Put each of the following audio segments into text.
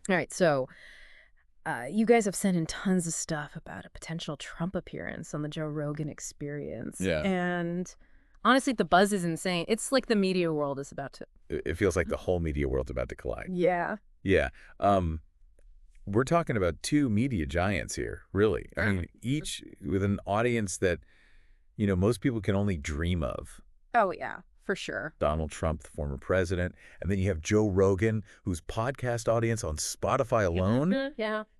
All right, so you guys have sent in tons of stuff about a potential Trump appearance on the Joe Rogan Experience. Yeah. And honestly, the buzz is insane. It's like the media world is about to... It feels like the whole media world's about to collide. Yeah. Yeah. We're talking about two media giants here, really. I mean, each with an audience that, most people can only dream of. Oh, yeah, for sure. Donald Trump, the former president. And then you have Joe Rogan, whose podcast audience on Spotify alone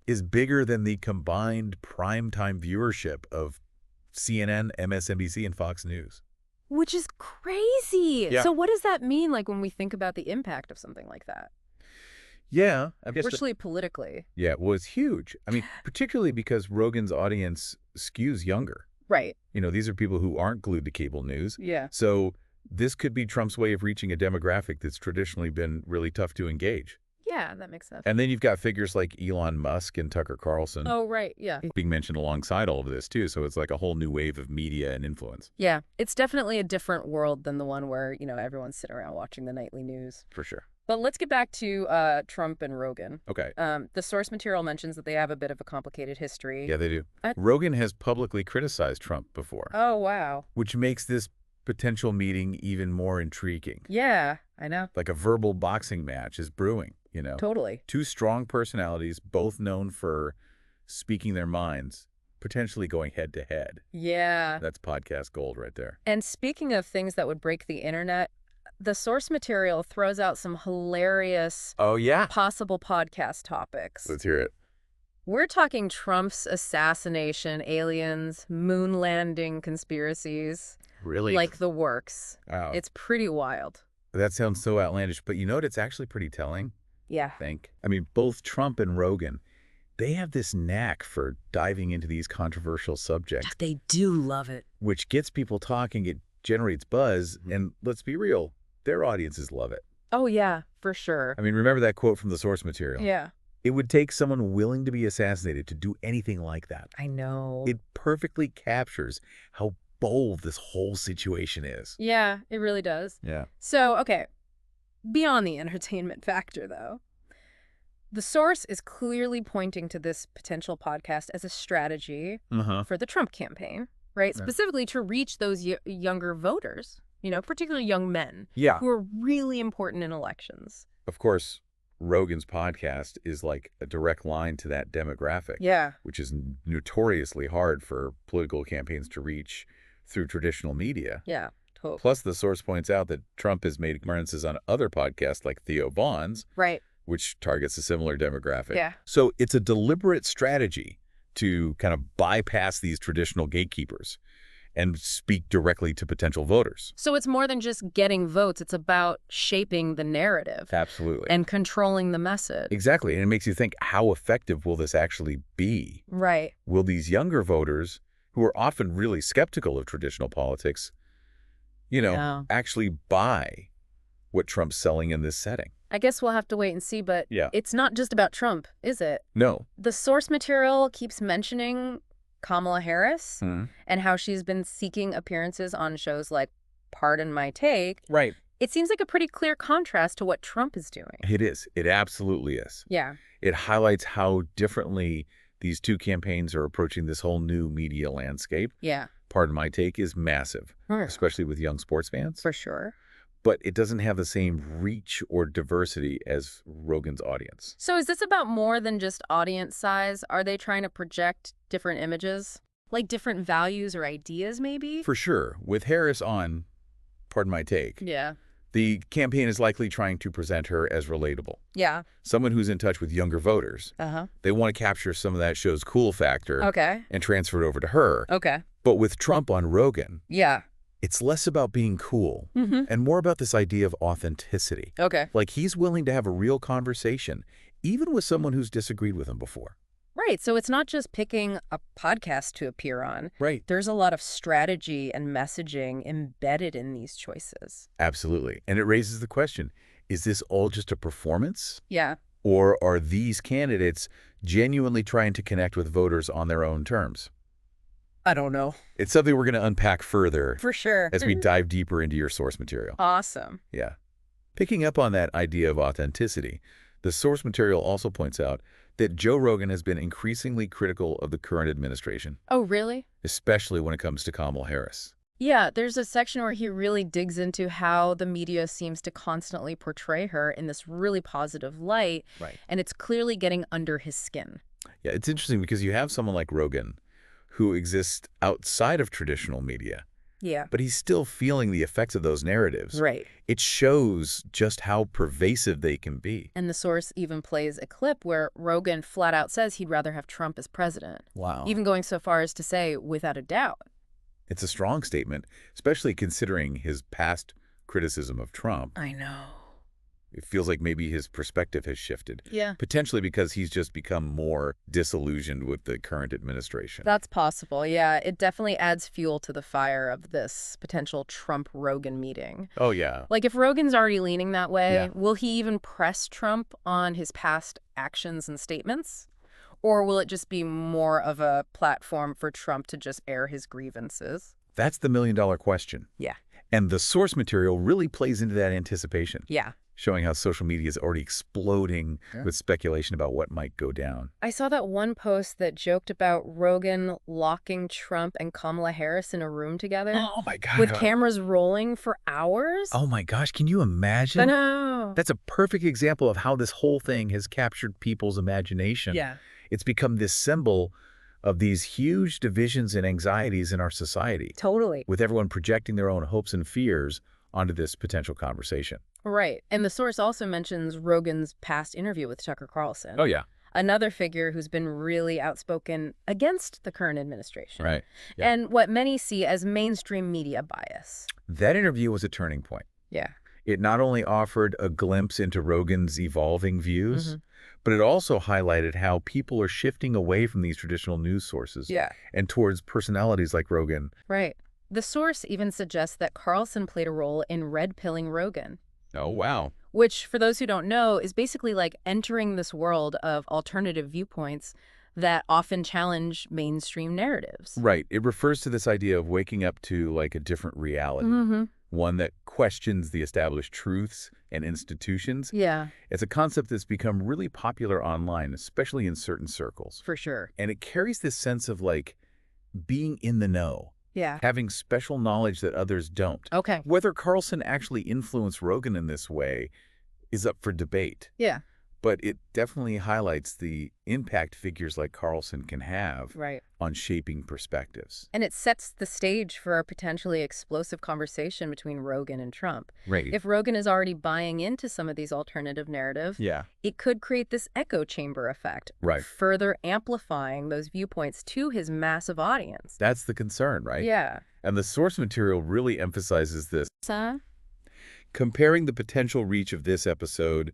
is bigger than the combined primetime viewership of CNN, MSNBC, and Fox News. Which is crazy. Yeah. So what does that mean, like, when we think about the impact of something like that? Yeah. I guess Especially politically. Yeah, it was huge. I mean, particularly because Rogan's audience skews younger. Right. These are people who aren't glued to cable news. Yeah. So this could be Trump's way of reaching a demographic that's traditionally been really tough to engage. Yeah, that makes sense. And then you've got figures like Elon Musk and Tucker Carlson Oh, right, yeah. being mentioned alongside all of this, too. So it's like a whole new wave of media and influence. Yeah, it's definitely a different world than the one where, everyone's sitting around watching the nightly news. For sure. But let's get back to Trump and Rogan. Okay. The source material mentions that they have a bit of a complicated history. Yeah, they do. Rogan has publicly criticized Trump before. Oh, wow. Which makes this potential meeting even more intriguing. Yeah, I know. Like a verbal boxing match is brewing, Totally. Two strong personalities, both known for speaking their minds, potentially going head to head. Yeah. That's podcast gold right there. And speaking of things that would break the internet, the source material throws out some hilarious possible podcast topics. Let's hear it. We're talking Trump's assassination, aliens, moon landing conspiracies. Really? Like the works. Wow. It's pretty wild. That sounds so outlandish, but you know what? It's actually pretty telling. Yeah. I mean, both Trump and Rogan, they have this knack for diving into these controversial subjects. They do love it. Which gets people talking, it generates buzz, and let's be real, their audiences love it. Oh, yeah, for sure. I mean, remember that quote from the source material? Yeah. It would take someone willing to be assassinated to do anything like that. I know. It perfectly captures how bold this whole situation is. Yeah, it really does. Yeah. So, okay, beyond the entertainment factor, though, the source is clearly pointing to this potential podcast as a strategy for the Trump campaign, right? Yeah. Specifically to reach those younger voters, particularly young men Yeah. who are really important in elections. Of course, Rogan's podcast is like a direct line to that demographic. Yeah. Which is notoriously hard for political campaigns to reach through traditional media. Yeah, totally. Plus, the source points out that Trump has made appearances on other podcasts like Theo Vaughn's, right, which targets a similar demographic. Yeah. So it's a deliberate strategy to kind of bypass these traditional gatekeepers and speak directly to potential voters. So it's more than just getting votes. It's about shaping the narrative. Absolutely. And controlling the message. Exactly. And it makes you think, how effective will this actually be? Right. Will these younger voters, who are often really skeptical of traditional politics, actually buy what Trump's selling in this setting? I guess we'll have to wait and see, but it's not just about Trump, is it? No. The source material keeps mentioning Kamala Harris and how she's been seeking appearances on shows like Pardon My Take. Right. It seems like a pretty clear contrast to what Trump is doing. It is. It absolutely is. Yeah. It highlights how differently these two campaigns are approaching this whole new media landscape. Yeah. Pardon My Take is massive, especially with young sports fans. For sure. But it doesn't have the same reach or diversity as Rogan's audience. So is this about more than just audience size? Are they trying to project different images? Like different values or ideas, maybe? For sure. With Harris on Pardon My Take, the campaign is likely trying to present her as relatable. Yeah. Someone who's in touch with younger voters. They want to capture some of that show's cool factor and transfer it over to her. But with Trump on Rogan, it's less about being cool and more about this idea of authenticity. Like he's willing to have a real conversation, even with someone who's disagreed with him before. Right. So it's not just picking a podcast to appear on. Right. There's a lot of strategy and messaging embedded in these choices. Absolutely. And it raises the question, is this all just a performance? Yeah. Or are these candidates genuinely trying to connect with voters on their own terms? I don't know. It's something we're going to unpack further. For sure. As we dive deeper into your source material. Awesome. Yeah. Picking up on that idea of authenticity, The source material also points out that Joe Rogan has been increasingly critical of the current administration. Oh, really? Especially when it comes to Kamala Harris. Yeah, there's a section where he really digs into how the media seems to constantly portray her in this really positive light. Right. And it's clearly getting under his skin. Yeah, it's interesting because you have someone like Rogan who exists outside of traditional media. Yeah. But he's still feeling the effects of those narratives. Right. It shows just how pervasive they can be. And the source even plays a clip where Rogan flat out says he'd rather have Trump as president. Wow. Even going so far as to say, without a doubt. It's a strong statement, especially considering his past criticism of Trump. I know. It feels like maybe his perspective has shifted. Yeah. Potentially because he's just become more disillusioned with the current administration. That's possible, yeah. It definitely adds fuel to the fire of this potential Trump-Rogan meeting. Oh, yeah. Like, if Rogan's already leaning that way, will he even press Trump on his past actions and statements? Or will it just be more of a platform for Trump to just air his grievances? That's the million-dollar question. Yeah. And the source material really plays into that anticipation. Yeah. Showing how social media is already exploding with speculation about what might go down. I saw that one post that joked about Rogan locking Trump and Kamala Harris in a room together. Oh, my God. With cameras rolling for hours. Oh, my gosh. Can you imagine? I know. That's a perfect example of how this whole thing has captured people's imagination. Yeah. It's become this symbol of these huge divisions and anxieties in our society. Totally. With everyone projecting their own hopes and fears onto this potential conversation. Right. And the source also mentions Rogan's past interview with Tucker Carlson. Oh, yeah. Another figure who's been really outspoken against the current administration. Right. Yeah. And what many see as mainstream media bias. That interview was a turning point. Yeah. It not only offered a glimpse into Rogan's evolving views, but it also highlighted how people are shifting away from these traditional news sources and towards personalities like Rogan. Right. The source even suggests that Carlson played a role in red-pilling Rogan. Oh, wow. Which, for those who don't know, is basically like entering this world of alternative viewpoints that often challenge mainstream narratives. Right. It refers to this idea of waking up to like a different reality. One that questions the established truths and institutions. Yeah. It's a concept that's become really popular online, especially in certain circles. For sure. And it carries this sense of like being in the know. Yeah. Having special knowledge that others don't. Okay. Whether Carlson actually influenced Rogan in this way is up for debate. Yeah. But it definitely highlights the impact figures like Carlson can have on shaping perspectives. And it sets the stage for a potentially explosive conversation between Rogan and Trump. Right. If Rogan is already buying into some of these alternative narratives, it could create this echo chamber effect, further amplifying those viewpoints to his massive audience. That's the concern, right? Yeah. And the source material really emphasizes this. Comparing the potential reach of this episode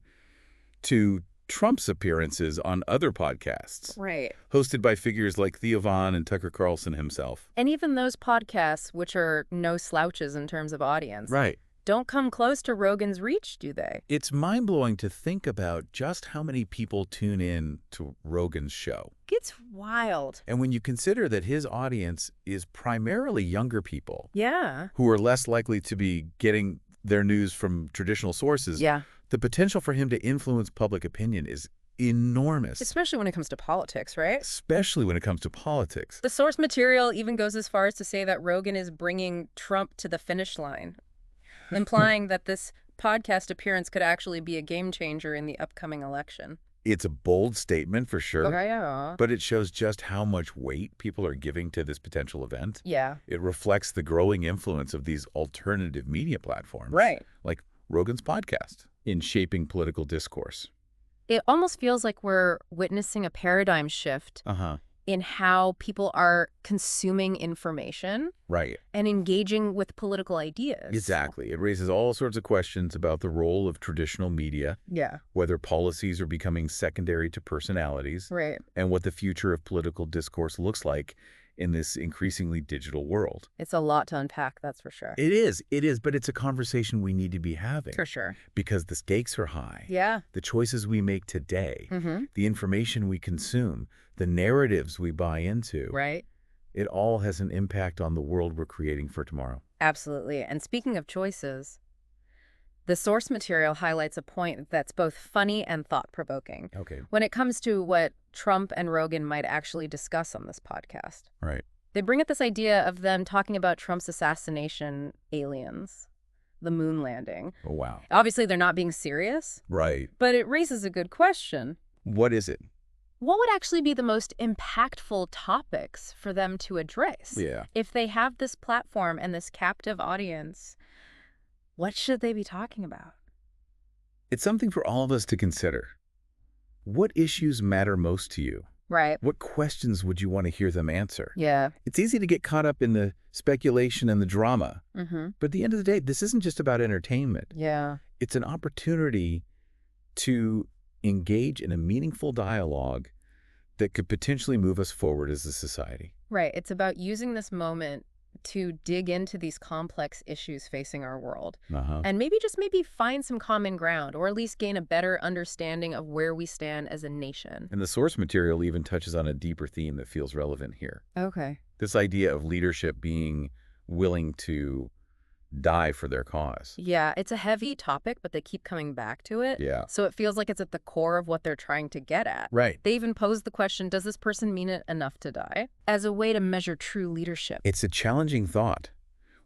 to Trump's appearances on other podcasts. Right. Hosted by figures like Theo Von and Tucker Carlson himself. And even those podcasts, which are no slouches in terms of audience. Right. Don't come close to Rogan's reach, do they? It's mind-blowing to think about just how many people tune in to Rogan's show. It's wild. And when you consider that his audience is primarily younger people. Yeah. Who are less likely to be getting their news from traditional sources. Yeah. The potential for him to influence public opinion is enormous. Especially when it comes to politics, right? Especially when it comes to politics. The source material even goes as far as to say that Rogan is bringing Trump to the finish line, implying that this podcast appearance could actually be a game changer in the upcoming election. It's a bold statement for sure, yeah. But it shows just how much weight people are giving to this potential event. Yeah. It reflects the growing influence of these alternative media platforms. Right. Like Rogan's podcast in shaping political discourse. It almost feels like we're witnessing a paradigm shift in how people are consuming information and engaging with political ideas. Exactly. It raises all sorts of questions about the role of traditional media, whether policies are becoming secondary to personalities, and what the future of political discourse looks like in this increasingly digital world. It's a lot to unpack, that's for sure. It is, but it's a conversation we need to be having. For sure. Because the stakes are high. Yeah. The choices we make today, the information we consume, the narratives we buy into. Right. It all has an impact on the world we're creating for tomorrow. Absolutely. And speaking of choices, The source material highlights a point that's both funny and thought-provoking. Okay. When it comes to what Trump and Rogan might actually discuss on this podcast. Right. They bring up this idea of them talking about Trump's assassination aliens, the moon landing. Oh, wow. Obviously, they're not being serious. Right. But it raises a good question. What is it? What would actually be the most impactful topics for them to address? Yeah. If they have this platform and this captive audience, what should they be talking about? It's something for all of us to consider. What issues matter most to you? Right. What questions would you want to hear them answer? Yeah. It's easy to get caught up in the speculation and the drama. Mm-hmm. But at the end of the day, this isn't just about entertainment. Yeah. It's an opportunity to engage in a meaningful dialogue that could potentially move us forward as a society. Right. It's about using this moment to dig into these complex issues facing our world. And maybe find some common ground, or at least gain a better understanding of where we stand as a nation. And the source material even touches on a deeper theme that feels relevant here. Okay. This idea of leadership being willing to die for their cause. Yeah, it's a heavy topic, but they keep coming back to it. Yeah. So it feels like it's at the core of what they're trying to get at. Right. They even pose the question, does this person mean it enough to die? As a way to measure true leadership. It's a challenging thought,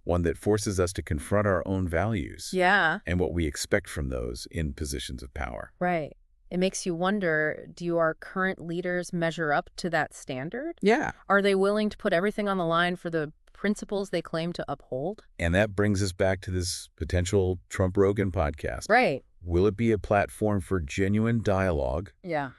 one that forces us to confront our own values. Yeah. And what we expect from those in positions of power. Right. It makes you wonder, do our current leaders measure up to that standard? Yeah. Are they willing to put everything on the line for the principles they claim to uphold? And that brings us back to this potential Trump-Rogan podcast. Right. Will it be a platform for genuine dialogue? Yeah.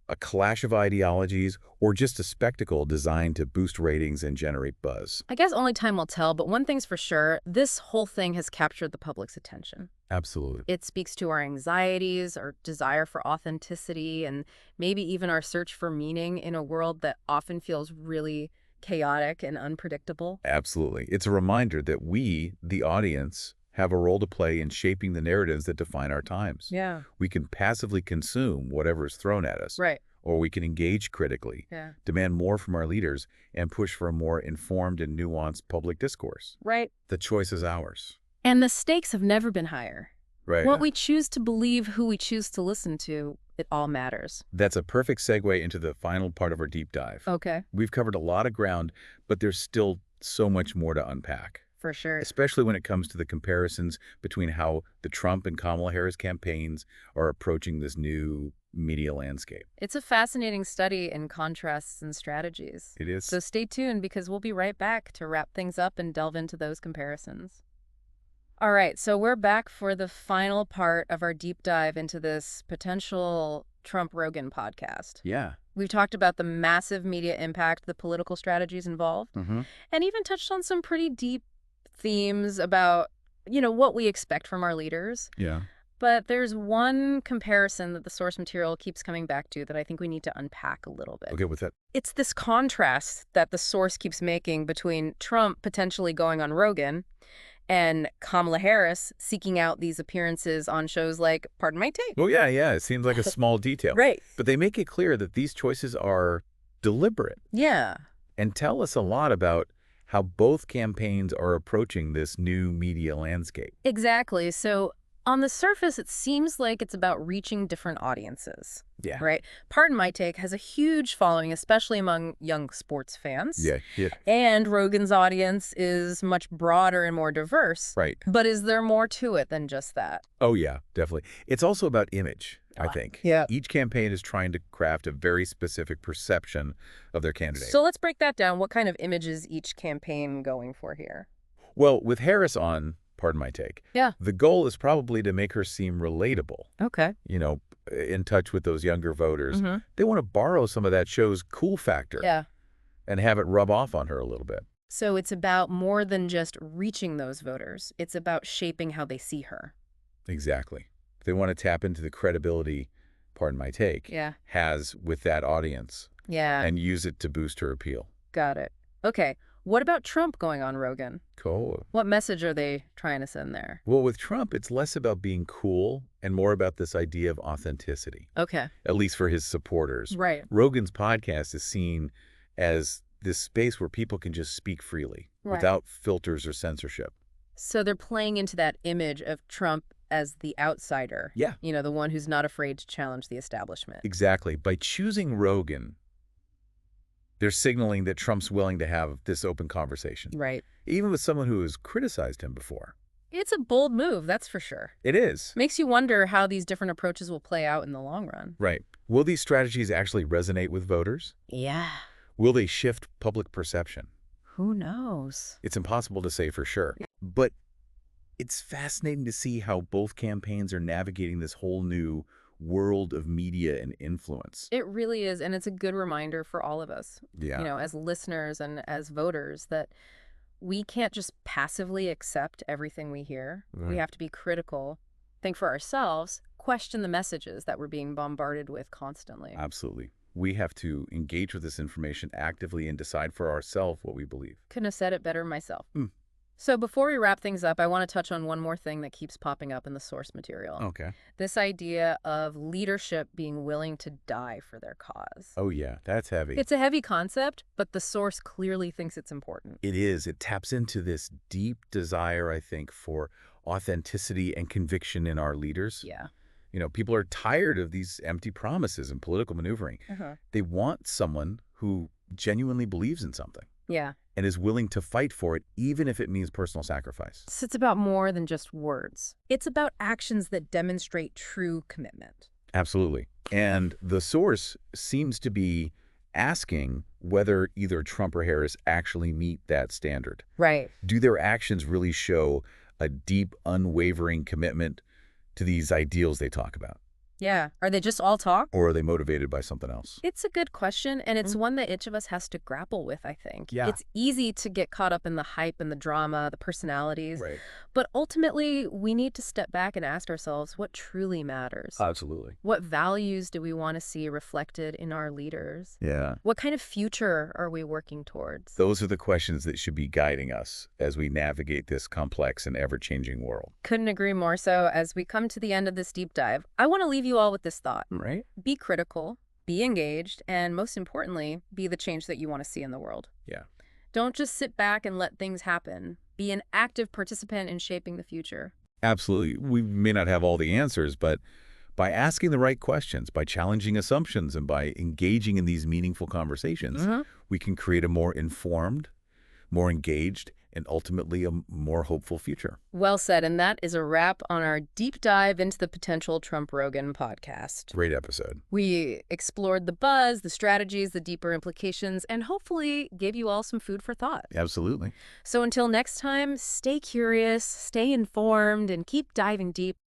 A clash of ideologies, or just a spectacle designed to boost ratings and generate buzz? I guess only time will tell, but one thing's for sure, this whole thing has captured the public's attention. Absolutely. It speaks to our anxieties, our desire for authenticity, and maybe even our search for meaning in a world that often feels really chaotic and unpredictable. Absolutely. It's a reminder that we, the audience, have a role to play in shaping the narratives that define our times. Yeah. We can passively consume whatever is thrown at us. Right. Or we can engage critically, demand more from our leaders, and push for a more informed and nuanced public discourse. Right. The choice is ours. And the stakes have never been higher. Right. What we choose to believe, who we choose to listen to, it all matters. That's a perfect segue into the final part of our deep dive. Okay. We've covered a lot of ground, but there's still so much more to unpack. For sure. Especially when it comes to the comparisons between how the Trump and Kamala Harris campaigns are approaching this new media landscape. It's a fascinating study in contrasts and strategies. It is. So stay tuned, because we'll be right back to wrap things up and delve into those comparisons. All right, so we're back for the final part of our deep dive into this potential Trump-Rogan podcast. Yeah. We've talked about the massive media impact, the political strategies involved, and even touched on some pretty deep themes about, what we expect from our leaders. Yeah. But there's one comparison that the source material keeps coming back to that I think we need to unpack a little bit. Okay, what's that? It's this contrast that the source keeps making between Trump potentially going on Rogan and Kamala Harris seeking out these appearances on shows like Pardon My Take. Oh, yeah. It seems like a small detail. Right. But they make it clear that these choices are deliberate. Yeah. And tell us a lot about how both campaigns are approaching this new media landscape. Exactly. So on the surface, it seems like it's about reaching different audiences. Yeah. Right? Pardon My Take has a huge following, especially among young sports fans. Yeah. And Rogan's audience is much broader and more diverse. Right. But is there more to it than just that? Oh, yeah, definitely. It's also about image, I think. Yeah. Each campaign is trying to craft a very specific perception of their candidate. So let's break that down. What kind of image is each campaign going for here? Well, with Harris on Pardon My Take, the goal is probably to make her seem relatable. Okay. In touch with those younger voters. They want to borrow some of that show's cool factor. Yeah. And have it rub off on her a little bit. So it's about more than just reaching those voters. It's about shaping how they see her. Exactly. They want to tap into the credibility Pardon My Take has with that audience. Yeah. And use it to boost her appeal. Got it. Okay. What about Trump going on Rogan? Cool. What message are they trying to send there? Well, with Trump, it's less about being cool and more about this idea of authenticity. Okay. At least for his supporters. Right. Rogan's podcast is seen as this space where people can just speak freely without filters or censorship. So they're playing into that image of Trump as the outsider. Yeah. The one who's not afraid to challenge the establishment. Exactly. By choosing Rogan, they're signaling that Trump's willing to have this open conversation. Right. Even with someone who has criticized him before. It's a bold move, that's for sure. It is. Makes you wonder how these different approaches will play out in the long run. Right. Will these strategies actually resonate with voters? Yeah. Will they shift public perception? Who knows? It's impossible to say for sure. But it's fascinating to see how both campaigns are navigating this whole new world of media and influence. It really is, and it's a good reminder for all of us, as listeners and as voters, that we can't just passively accept everything we hear. Right. We have to be critical, think for ourselves, question the messages that we're being bombarded with constantly. Absolutely. We have to engage with this information actively and decide for ourselves what we believe. Couldn't have said it better myself. So before we wrap things up, I want to touch on one more thing that keeps popping up in the source material. Okay. This idea of leadership being willing to die for their cause. Oh, yeah. That's heavy. It's a heavy concept, but the source clearly thinks it's important. It is. It taps into this deep desire, I think, for authenticity and conviction in our leaders. Yeah. People are tired of these empty promises and political maneuvering. They want someone who genuinely believes in something. Yeah. And is willing to fight for it, even if it means personal sacrifice. So it's about more than just words. It's about actions that demonstrate true commitment. Absolutely. And the source seems to be asking whether either Trump or Harris actually meet that standard. Right. Do their actions really show a deep, unwavering commitment to these ideals they talk about? Yeah. Are they just all talk? Or are they motivated by something else? It's a good question, and it's one that each of us has to grapple with, I think. Yeah. It's easy to get caught up in the hype and the drama, the personalities. Right. But ultimately, we need to step back and ask ourselves what truly matters. Absolutely. What values do we want to see reflected in our leaders? Yeah. What kind of future are we working towards? Those are the questions that should be guiding us as we navigate this complex and ever-changing world. Couldn't agree more. So as we come to the end of this deep dive, I want to leave you all with this thought. Right. Be critical, be engaged, and most importantly, be the change that you want to see in the world. Yeah. Don't just sit back and let things happen. Be an active participant in shaping the future. Absolutely. We may not have all the answers, but by asking the right questions, by challenging assumptions, and by engaging in these meaningful conversations, we can create a more informed, more engaged, and ultimately a more hopeful future. Well said, and that is a wrap on our deep dive into the potential Trump-Rogan podcast. Great episode. We explored the buzz, the strategies, the deeper implications, and hopefully gave you all some food for thought. Absolutely. So until next time, stay curious, stay informed, and keep diving deep